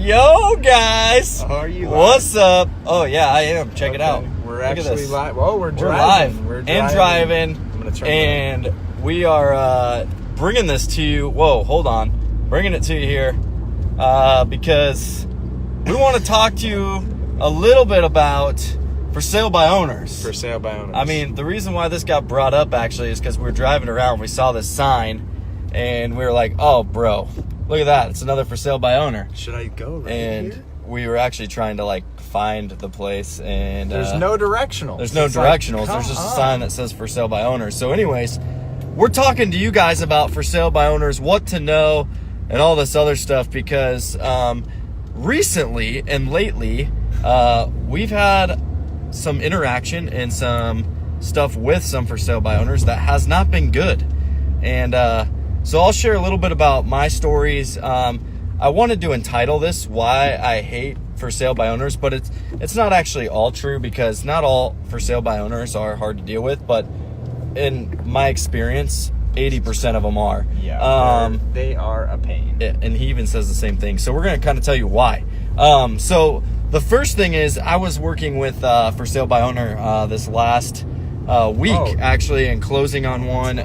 Yo, guys. How are you? What's up? Oh, yeah, I am. Check it out. We're Look at actually this. live. Oh, we're We're driving. live We're and driving. I'm gonna turn and we are bringing this to you. Whoa, hold on. Bringing it to you here because we want to talk to you a little bit about for sale by owners. For sale by owners. I mean, the reason why this got brought up actually is because we were driving around. We saw this sign and we were like, oh, bro, look at that. It's another for sale by owner. Should I go right And here? we were actually trying to like find the place, and There's no directionals. there's no It's like, directionals. come There's just a on. sign that says for sale by owners. So anyways, we're talking to you guys about for sale by owners, what to know, and all this other stuff because recently and lately we've had some interaction and some stuff with some for sale by owners that has not been good. And so I'll share a little bit about my stories. I wanted to entitle this "Why I Hate for Sale by Owners," but it's not actually all true because not all for sale by owners are hard to deal with. But in my experience, 80% of them are. Yeah, they are a pain. And he even says the same thing. So we're going to kind of tell you why. So the first thing is I was working with for sale by owner this last week actually, and closing on one,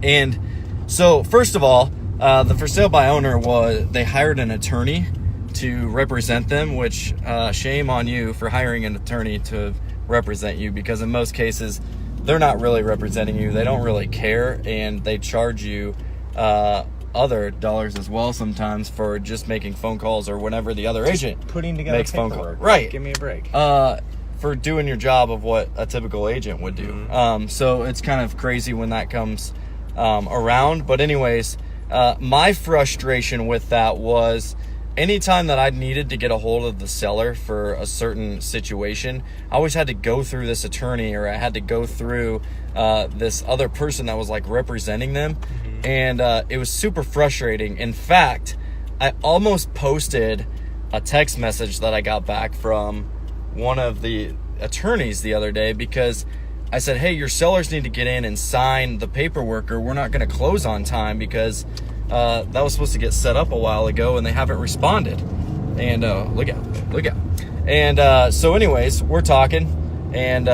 and so first of all, the for sale by owner they hired an attorney to represent them, which shame on you for hiring an attorney to represent you, because in most cases they're not really representing you. They don't really care, and they charge you other dollars as well sometimes for just making phone calls or whenever the other agent Putting together makes phone calls. paperwork. Right. Give me a break. For doing your job of what a typical agent would do. Mm-hmm. So it's kind of crazy when that comes around. But anyways, my frustration with that was anytime that I needed to get a hold of the seller for a certain situation, I always had to go through this attorney, or I had to go through this other person that was like representing them. Mm-hmm. And it was super frustrating. In fact, I almost posted a text message that I got back from one of the attorneys the other day, because I said, hey, your sellers need to get in and sign the paperwork or we're not going to close on time, because that was supposed to get set up a while ago and they haven't responded. And look out. And so anyways, we're talking, and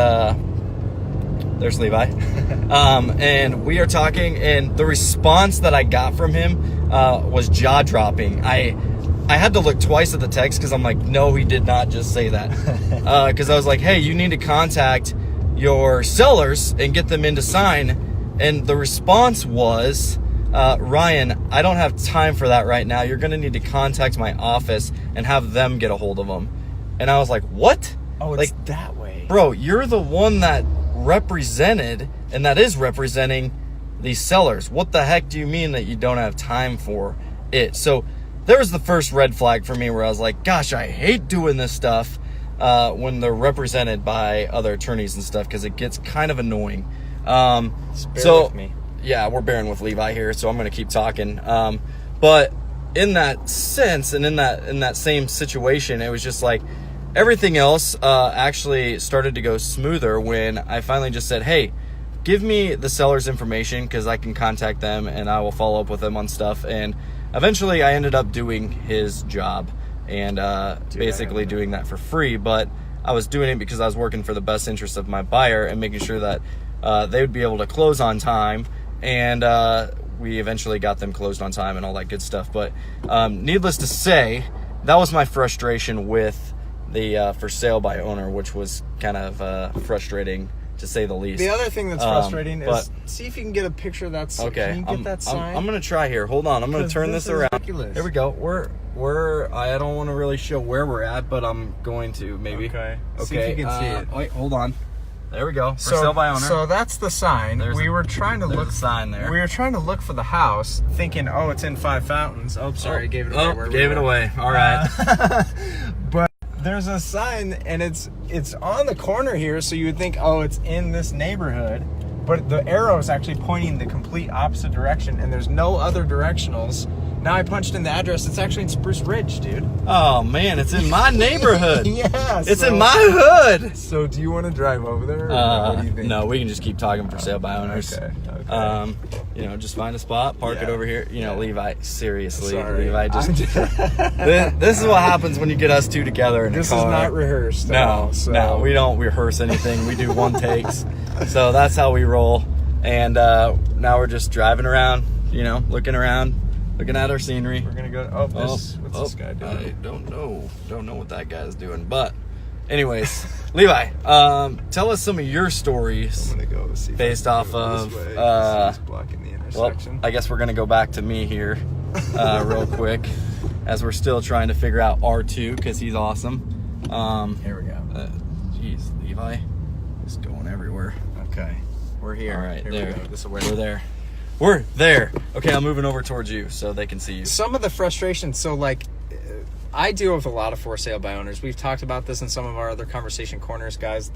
there's Levi. And we are talking, and the response that I got from him was jaw-dropping. I had to look twice at the text because I'm like, no, he did not just say that. Because I was like, hey, you need to contact your sellers and get them in to sign. And the response was, Ryan, I don't have time for that right now. You're going to need to contact my office and have them get a hold of them. And I was like, what? Oh, it's like, that way. Bro, you're the one that represented and that is representing these sellers. What the heck do you mean that you don't have time for it? So there was the first red flag for me where I was like, gosh, I hate doing this stuff when they're represented by other attorneys and stuff, because it gets kind of annoying. Bear with me. Yeah, we're bearing with Levi here, so I'm going to keep talking. But in that sense, and in that same situation, it was just like everything else actually started to go smoother when I finally just said, hey, give me the seller's information because I can contact them and I will follow up with them on stuff. And eventually I ended up doing his job and basically doing that for free, but I was doing it because I was working for the best interest of my buyer and making sure that they would be able to close on time. And we eventually got them closed on time and all that good stuff. But needless to say, that was my frustration with the for sale by owner, which was kind of frustrating to say the least. The other thing that's frustrating is, see if you can get a picture of that sign. Okay, Can you get that sign? I'm going to try here. Hold on. I'm going to turn this around. Ridiculous. Here we go. I don't want to really show where we're at, but I'm going to maybe. Okay. See if you can see it. Wait, hold on. There we go. For sale by owner. So that's the sign. We were trying to look. There's a sign there. We were trying to look for the house, thinking, oh, it's in Five Fountains. Oh, sorry, gave it away. Gave it away. All right. But there's a sign, and it's on the corner here, so you would think, oh, it's in this neighborhood. But the arrow is actually pointing the complete opposite direction, and there's no other directionals. Now I punched in the address. It's actually in Spruce Ridge, dude. Oh man, it's in my neighborhood. Yeah. It's in my hood. So do you want to drive over there? Or what do you think? No, we can just keep talking for sale by owners. Okay. You know, just find a spot, park it over here. You know, Levi, seriously, Sorry. Levi, this is what happens when you get us two together in a car. This is not rehearsed. No, we don't rehearse anything. We do one takes. So that's how we roll. And now we're just driving around, you know, looking around, looking at our scenery. We're gonna go. What's this guy doing? I don't know what that guy's doing. But, anyways, Levi, tell us some of your stories. I'm gonna go see based off of. He's blocking the intersection. Well, I guess we're gonna go back to me here, real quick, as we're still trying to figure out R2 because he's awesome. Here we go. Jeez, Levi, he's going everywhere. Okay, we're here. All right, here there. we go. This is where We're there. We're there. Okay, I'm moving over towards you so they can see you. Some of the frustration. So, like, I deal with a lot of for sale by owners. We've talked about this in some of our other conversation corners, guys.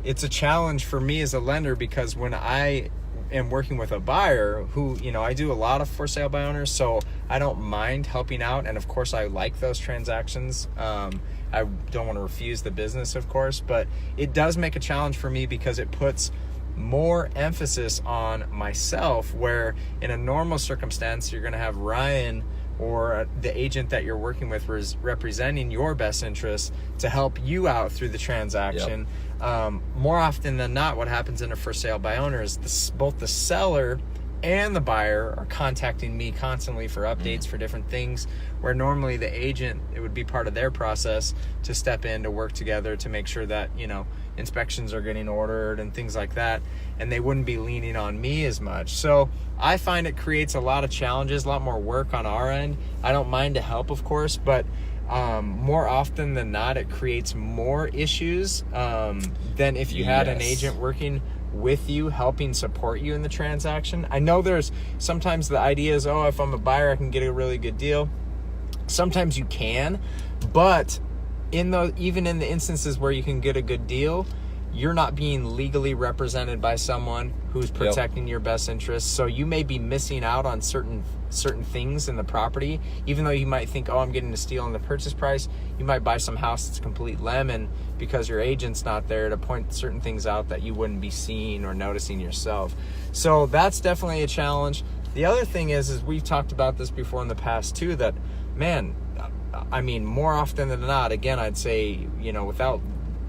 It's a challenge for me as a lender because when I am working with a buyer who, you know, I do a lot of for sale by owners, so I don't mind helping out. And of course, I like those transactions. I don't want to refuse the business, of course, but it does make a challenge for me because it puts more emphasis on myself, where in a normal circumstance, you're going to have Ryan or the agent that you're working with representing your best interests to help you out through the transaction. Yep. More often than not, what happens in a for sale by owner is both the seller and the buyer are contacting me constantly for updates for different things, where normally the agent, it would be part of their process to step in to work together to make sure that, you know, inspections are getting ordered and things like that, and they wouldn't be leaning on me as much. So I find it creates a lot of challenges, a lot more work on our end. I don't mind to help, of course, but more often than not, it creates more issues than if you had an agent working with you, helping support you in the transaction. I know there's sometimes the idea is, oh, if I'm a buyer, I can get a really good deal. Sometimes you can, but even in the instances where you can get a good deal, you're not being legally represented by someone who's protecting your best interests. So you may be missing out on certain things in the property, even though you might think, oh, I'm getting a steal on the purchase price. You might buy some house that's complete lemon because your agent's not there to point certain things out that you wouldn't be seeing or noticing yourself. So that's definitely a challenge. The other thing is we've talked about this before in the past too, that, man, I mean, more often than not, again, I'd say, you know, without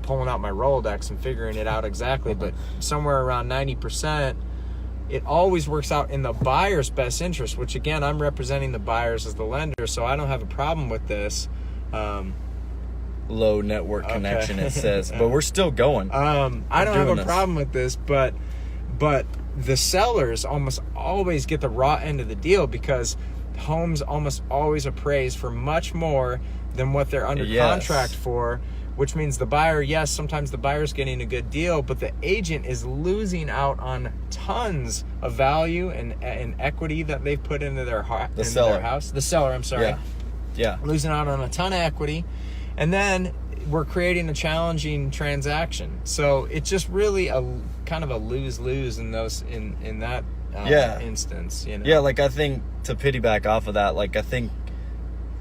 pulling out my Rolodex and figuring it out exactly, but somewhere around 90%, it always works out in the buyer's best interest, which again, I'm representing the buyers as the lender, so I don't have a problem with this. Low network connection, it says, but we're still going. I don't have a problem with this, but the sellers almost always get the raw end of the deal because homes almost always appraise for much more than what they're under contract for, which means the buyer, yes, sometimes the buyer's getting a good deal, but the agent is losing out on tons of value and equity that they've put into their house. The seller, I'm sorry. Yeah. Losing out on a ton of equity. And then we're creating a challenging transaction. So it's just really a kind of a lose-lose in that instance, you know? Yeah, like I think to piggyback off of that, like I think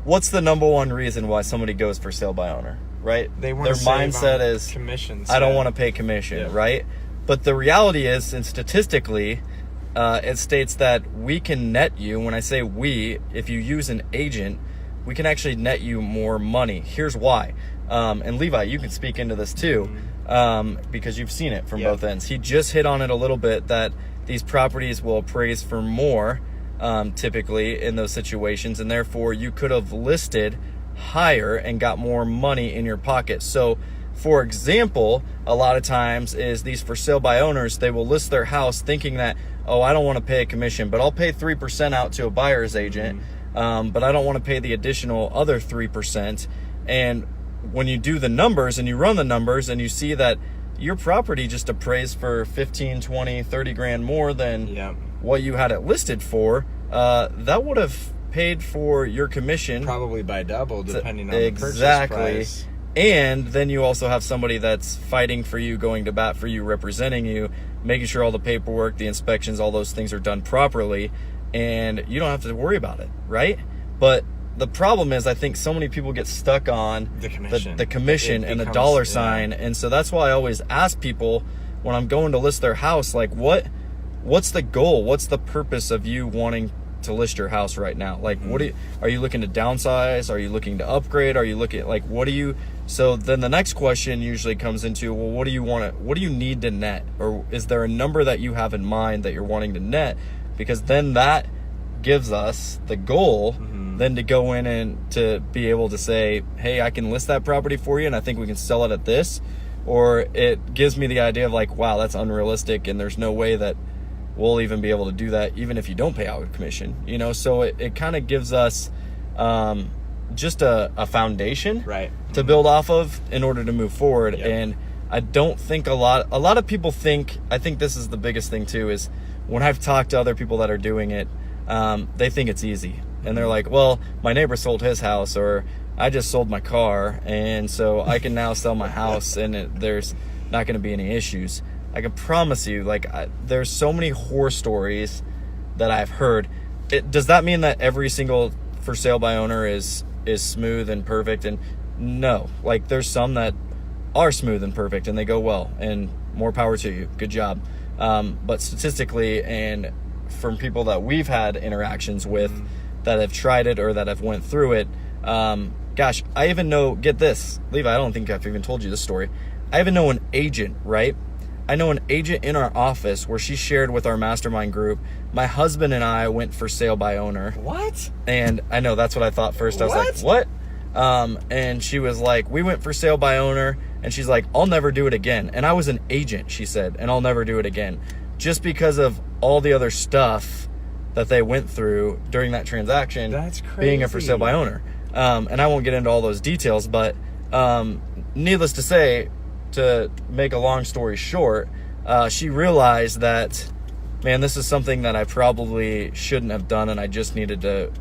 what's the number one reason why somebody goes for sale by owner, right? Their mindset is commissions. I don't want to pay commission, right? But the reality is, and statistically, it states that we can net you, when I say we, if you use an agent, we can actually net you more money. Here's why. And Levi, you can speak into this too, because you've seen it from both ends. He just hit on it a little bit that these properties will appraise for more, typically in those situations, and therefore you could have listed higher and got more money in your pocket. So, for example, a lot of times is these for sale by owners, they will list their house thinking that, oh, I don't want to pay a commission, but I'll pay 3% out to a buyer's agent, but I don't want to pay the additional other 3%. And when you do the numbers and you run the numbers and you see that your property just appraised for 15, 20, 30 grand more than what you had it listed for, that would have paid for your commission. Probably by double, depending on the purchase price. And then you also have somebody that's fighting for you, going to bat for you, representing you, making sure all the paperwork, the inspections, all those things are done properly. and you don't have to worry about it, right? But the problem is, I think so many people get stuck on the commission, the commission and the dollar sign. And so that's why I always ask people when I'm going to list their house, like, what's the goal? What's the purpose of you wanting to list your house right now? Like, are you looking to downsize? Are you looking to upgrade? Are you looking at, like, so then the next question usually comes into, well, what do you need to net? Or is there a number that you have in mind that you're wanting to net? Because then that gives us the goal then to go in and to be able to say, hey, I can list that property for you and I think we can sell it at this. Or it gives me the idea of like, wow, that's unrealistic and there's no way that we'll even be able to do that even if you don't pay out a commission, so it kind of gives us just a foundation to build off of in order to move forward. And I don't think a lot of people think, I think this is the biggest thing too, is when I've talked to other people that are doing it, they think it's easy. And they're like, well, my neighbor sold his house, or I just sold my car, and so I can now sell my house and there's not going to be any issues. I can promise you, there's so many horror stories that I've heard. Does that mean that every single for sale by owner is smooth and perfect? And no, there's some that are smooth and perfect and they go well, and more power to you. Good job. But statistically, and from people that we've had interactions with that have tried it or that have went through it, gosh, I even know, get this, Levi, I don't think I've even told you this story. I even know an agent, right? I know an agent in our office where she shared with our mastermind group, my husband and I went for sale by owner. What? And I know that's what I thought first. I was like, what? And she was like, we went for sale by owner. And she's like, I'll never do it again. And I was an agent, she said, and I'll never do it again. Just because of all the other stuff that they went through during that transaction. That's crazy. Being a for sale by owner. And I won't get into all those details, but needless to say, to make a long story short, she realized that, man, this is something that I probably shouldn't have done, and I just needed to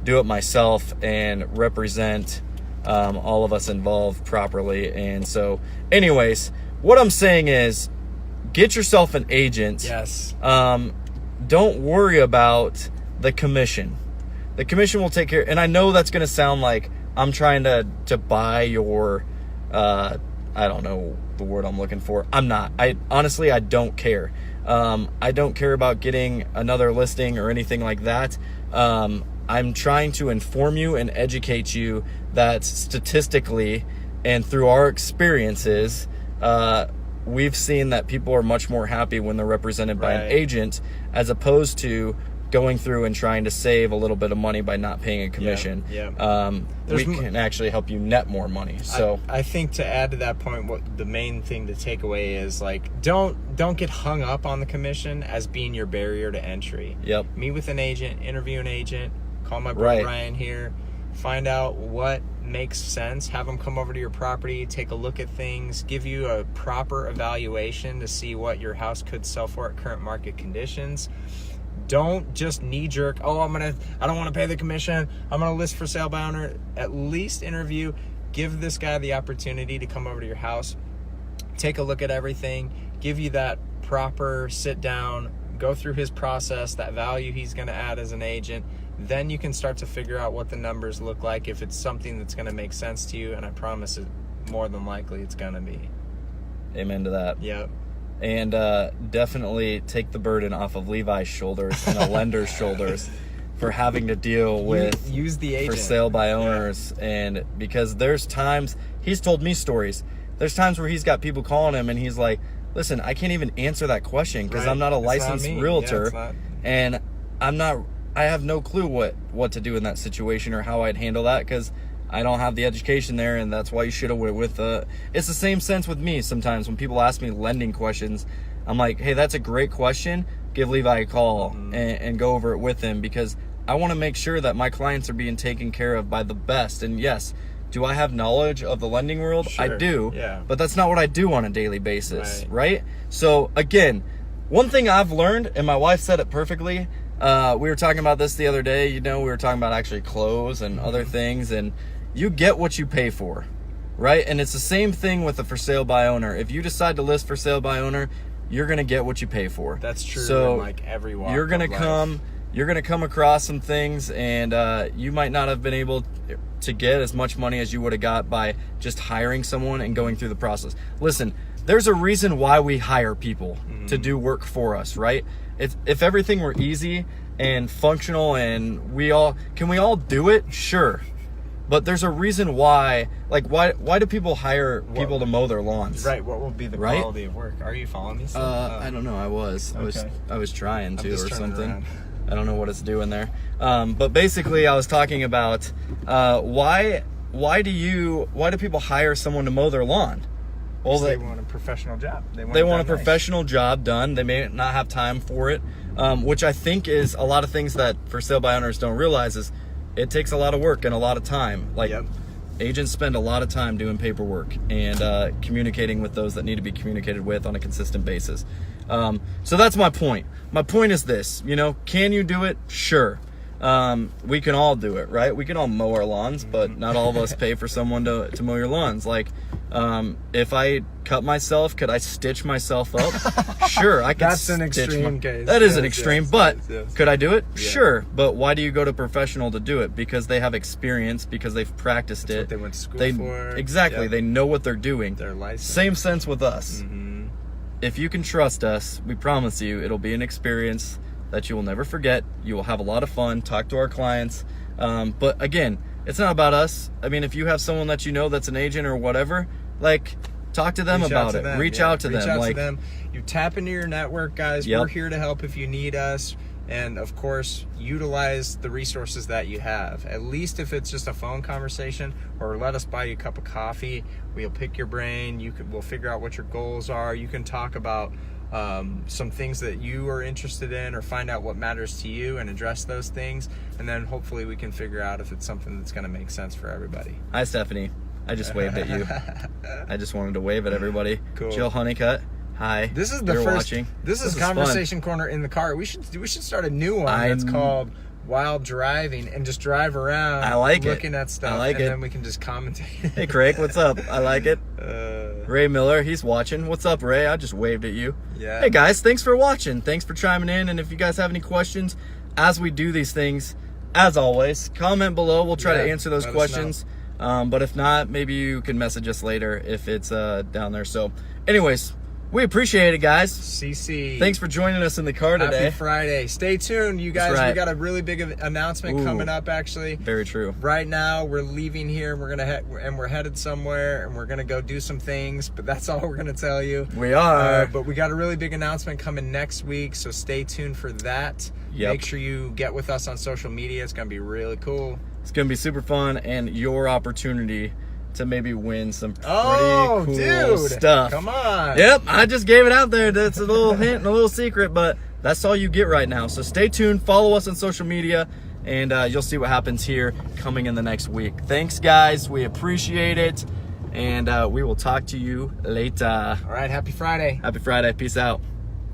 do it myself and represent all of us involved properly. And so, anyways, what I'm saying is, get yourself an agent. Yes. Don't worry about the commission. The commission will take care. And I know that's going to sound like I'm trying to buy your, I don't know the word I'm looking for. I'm not. Honestly, I don't care. I don't care about getting another listing or anything like that. I'm trying to inform you and educate you that statistically and through our experiences, we've seen that people are much more happy when they're represented by an agent, as opposed to going through and trying to save a little bit of money by not paying a commission. We can actually help you net more money. So I think to add to that point, what the main thing to take away is, don't get hung up on the commission as being your barrier to entry. Meet with an agent, interview an agent, call my brother Ryan here, find out what makes sense, have them come over to your property, take a look at things, give you a proper evaluation to see what your house could sell for at current market conditions. Don't just knee-jerk, I don't want to pay the commission, I'm going to list for sale by owner. At least interview, give this guy the opportunity to come over to your house, take a look at everything, give you that proper sit down, go through his process, that value he's going to add as an agent. Then you can start to figure out what the numbers look like, if it's something that's going to make sense to you, and I promise it, more than likely it's going to be. Amen to that. Yep. And definitely take the burden off of Levi's shoulders and a lender's shoulders for having to deal with use the agent for sale by owners. And because there's times, he's told me stories, there's times where he's got people calling him and he's like, listen, I can't even answer that question because I'm not a licensed realtor, and I have no clue what to do in that situation or how I'd handle that, because I don't have the education there, and that's why you should have went with it's the same sense with me. Sometimes when people ask me lending questions, I'm like, hey, that's a great question, give Levi a call and go over it with him, because I want to make sure that my clients are being taken care of by the best. And yes, do I have knowledge of the lending world? Sure. I do, but that's not what I do on a daily basis, right? So again, one thing I've learned, and my wife said it perfectly, we were talking about this the other day, we were talking about actually clothes and other things, and you get what you pay for, right? And it's the same thing with the for sale by owner. If you decide to list for sale by owner, you're going to get what you pay for. That's true. So in every walk you're going to come you're going to come across some things, and you might not have been able to get as much money as you would have got by just hiring someone and going through the process. Listen, there's a reason why we hire people to do work for us, right? If everything were easy and functional and we all do it? Sure. But there's a reason why, like, why do people hire people to mow their lawns? Right. What will be the quality of work? Are you following me? I don't know. I was trying to, or something. Around. I don't know what it's doing there. But basically, I was talking about why do people hire someone to mow their lawn? Well, they want a professional job. They want a professional job done. They may not have time for it, which I think is a lot of things that for sale by owners don't realize is it takes a lot of work and a lot of time. Like, agents spend a lot of time doing paperwork and communicating with those that need to be communicated with on a consistent basis. So that's my point. My point is this, can you do it? Sure. We can all do it, right? We can all mow our lawns, but not all of us pay for someone to mow your lawns. Like, if I cut myself, could I stitch myself up? Sure, I could. That's an extreme case. That is an extreme, but yes. Could I do it? Yeah. Sure, but why do you go to professional to do it? Because they have experience, because they've practiced That's it. What they went to school for. Exactly, Yep. They know what they're doing. They're licensed. Same sense with us. Mm-hmm. If you can trust us, we promise you it'll be an experience that you will never forget. You will have a lot of fun, talk to our clients. But again, it's not about us. I mean, if you have someone that you know that's an agent or whatever, like, talk to them about it. Reach out to them. You tap into your network, guys. Yep. We're here to help if you need us. And of course, utilize the resources that you have. At least if it's just a phone conversation, or let us buy you a cup of coffee. We'll pick your brain. We'll figure out what your goals are. You can talk about some things that you are interested in, or find out what matters to you and address those things. And then hopefully we can figure out if it's something that's going to make sense for everybody. Hi, Stephanie. I just waved at you. I just wanted to wave at everybody. Cool. Jill Honeycutt. Hi. This is the You're first. Watching. This is Conversation Corner in the car. We should start a new one that's called While Driving, and just drive around. I like looking at stuff. I like and it. then we can just commentate. Hey, Craig, what's up? I like it. Ray Miller, he's watching. What's up, Ray? I just waved at you. Yeah. Hey, guys, thanks for watching. Thanks for chiming in. And if you guys have any questions as we do these things, as always, comment below. We'll try to answer those questions. But if not, maybe you can message us later if it's down there. So anyways, we appreciate it, guys. CC. Thanks for joining us in the car today. Happy Friday. Stay tuned, you guys. Right. We got a really big announcement coming up, actually. Very true. Right now, we're leaving here. We're headed somewhere, and we're gonna go do some things. But that's all we're gonna tell you. We are. But we got a really big announcement coming next week, so stay tuned for that. Yep. Make sure you get with us on social media. It's gonna be really cool. It's gonna be super fun, and your opportunity to maybe win some pretty cool stuff. Come on. Yep, I just gave it out there. That's a little hint and a little secret, but that's all you get right now. So stay tuned, follow us on social media, and you'll see what happens here coming in the next week. Thanks, guys. We appreciate it, and we will talk to you later. All right, happy Friday. Happy Friday. Peace out.